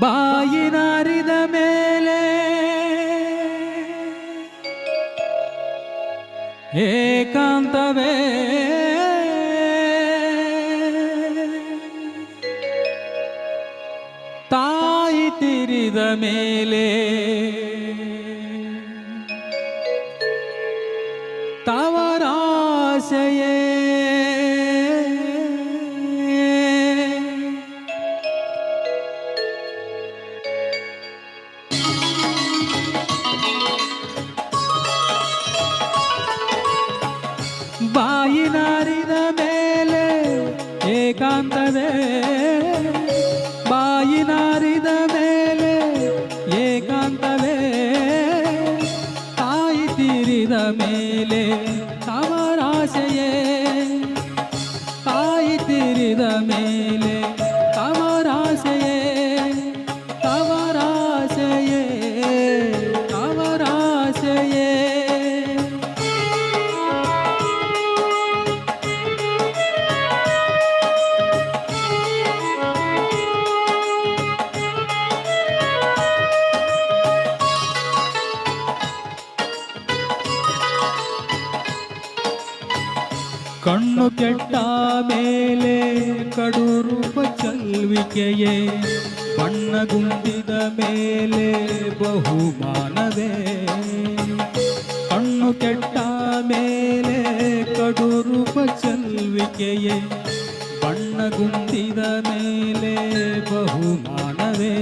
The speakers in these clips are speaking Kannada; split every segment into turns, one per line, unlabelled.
ಬಾಯಿನಾರಿದ ಮೇಲೆ ಏಕಾಂತವೇ ತಾಯಿ ತಿರಿದ ಮೇಲೆ ತವರಾಶೆಯೇ ಬಾಯಿನಾರಿದ ಮೇಲೆ ಏಕಾಂತವೇ ಬಾಯಿನಾರಿದ ಮೇಲೆ ಏಕಾಂತವೇ ತಾಯಿ ತೀರಿದ ಮೇಲೆ ತವರಾಶೆಯೇ ತಾಯಿ ತೀರಿದ ಮೇಲೆ ತವರಾಶೆಯೇ ತವರಾಶೆಯೇ ತವರಾಶೆಯೇ ಕಣ್ಣು ಕೆಟ್ಟ ಮೇಲೆ ಕಡು ರೂಪ ಚಲ್ವಿಕೆಯೇ ಬಣ್ಣಗುಂದಿದ ಮೇಲೆ ಬಹುಮಾನವೇ ಕಣ್ಣು ಕೆಟ್ಟ ಮೇಲೆ ಕಡು ರೂಪ ಚಲ್ವಿಕೆಯೇ ಬಣ್ಣಗುಂದಿದ ಮೇಲೆ ಬಹುಮಾನವೇ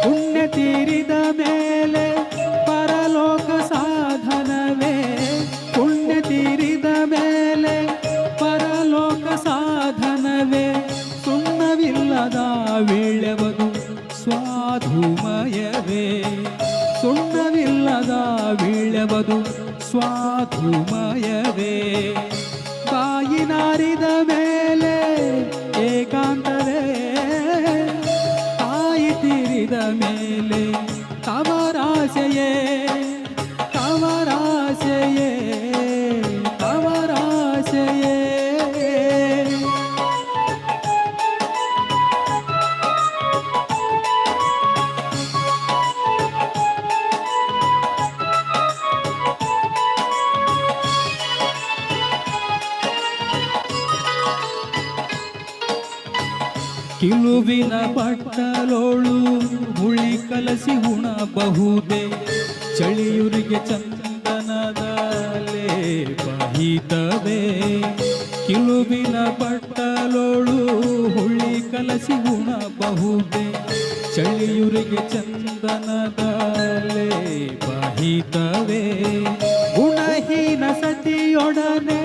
ಪುಣ್ಯ ತೀರಿದ ಮೇಲೆ ಪರಲೋಕ ಸಾಧನವೇ ಪುಣ್ಯ ತೀರಿದ ಮೇಲೆ ಪರಲೋಕ ಸಾಧನವೇ ಸುಣ್ಣವಿಲ್ಲದ ವೀಳ್ಯವದು ಸ್ವಾಧುಮಯವೇ ಸುಣ್ಣವಿಲ್ಲದ ವೀಳ್ಯವದು ಸ್ವಾಧುಮಯವೇ ಬಾಯಿನಾರಿದ ಮೇಲೆ ಏಕಾಂತವೇ ತಾಯಿ ತೀರಿದ ಮೇಲೆ ತವರಾಶೆಯೇ ತವರಾಶೆಯೇ ತವರಾಶೆಯೇ ಕಿಲುವಿನ ಬಟ್ಟಲೋಳು ಹುಳಿ ಕಲಸಿ ಉಣಬಹುದೇ ಚಳಿಯುರಿಗೆ ಚಂದನದ ಲೇಪಹಿತವೇ ಕಿಲುವಿನ ಬಟ್ಟಲೋಳು ಹುಳಿ ಕಲಸಿ ಉಣಬಹುದೇ ಚಳಿಯುರಿಗೆ ಚಂದನದ ಲೇಪಹಿತವೇ ಗುಣಹೀನ ಸತಿಯೊಡನೆ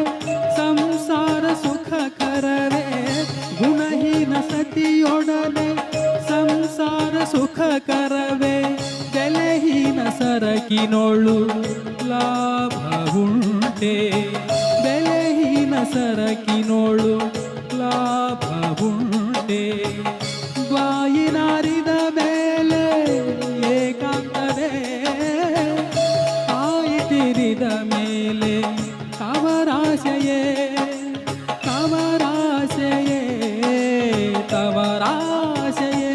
ಸಂಸಾರ ಸುಖಕರವೇ ಗುಣಹೀನ ಸತಿಯೊಡನೆ ಸಂಸಾರ ಸುಖಕರವೇ ಬೆಲೆಹೀನ ಸರಕಿನೋಳು ಲಾಭವುಂಟೆ ಬೆಲೆಹೀನ ಸರಕಿನೋಳು ಲಾಭವುಂಟೆ ಬಾಯಿನಾರಿದ ಮೇಲೆ ಏಕಾಂತವೇ ತಾಯಿ ತೀರಿದ ಮೇಲೆ ತವರಾಶೆಯೇ ತವರಾಶೆಯೇ ತವರಾಶೆಯೇ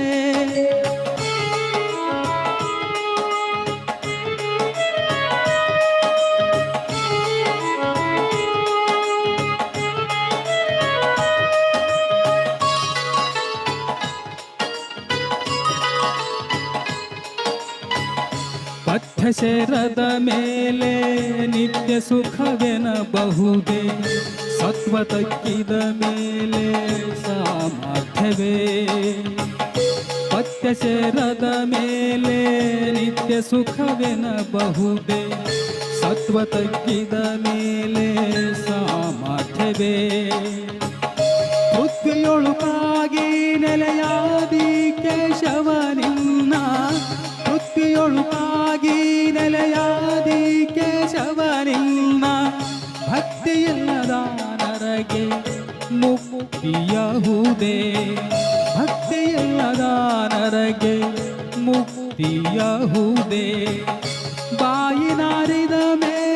ಪಥ್ಯ ಸೇರದ ಮೇಲೆ ನಿತ್ಯ ಸುಖವೆನಬಹುದೇ ಸತ್ವ ತಕ್ಕಿದ ಮೇಲೆ ಸಾಮರ್ಥ್ಯವೇ ಪಥ್ಯ ಸೇರದ ಮೇಲೆ ನಿತ್ಯ ಸುಖವೆನಬಹುದೇ ಸತ್ವ ತಕ್ಕಿದ ಮೇಲೆ ಸಾಮರ್ಥ್ಯವೇ ಪೃಥ್ವಿಯೊಳುಕಾಗಿ ನೆಲೆಯಾದಿ ಕೇಶವನಿನ್ನ ಪೃಥ್ವಿಯೊಳುಕಾಗಿ ನೆಲೆಯಾದಿ ಕೇಶವನಿನ್ನ ಭಕ್ತಿಯಿಲ್ಲದ ನರಗೆ ಮುಕ್ತಿಯಹುದೇ ಭಕ್ತಿಯಿಲ್ಲದ ನರಗೆ ಮುಕ್ತಿ ಮುಕ್ತಿಯಹುದೇ ಬಾಯಿನಾರಿದ ಮೇಲೆ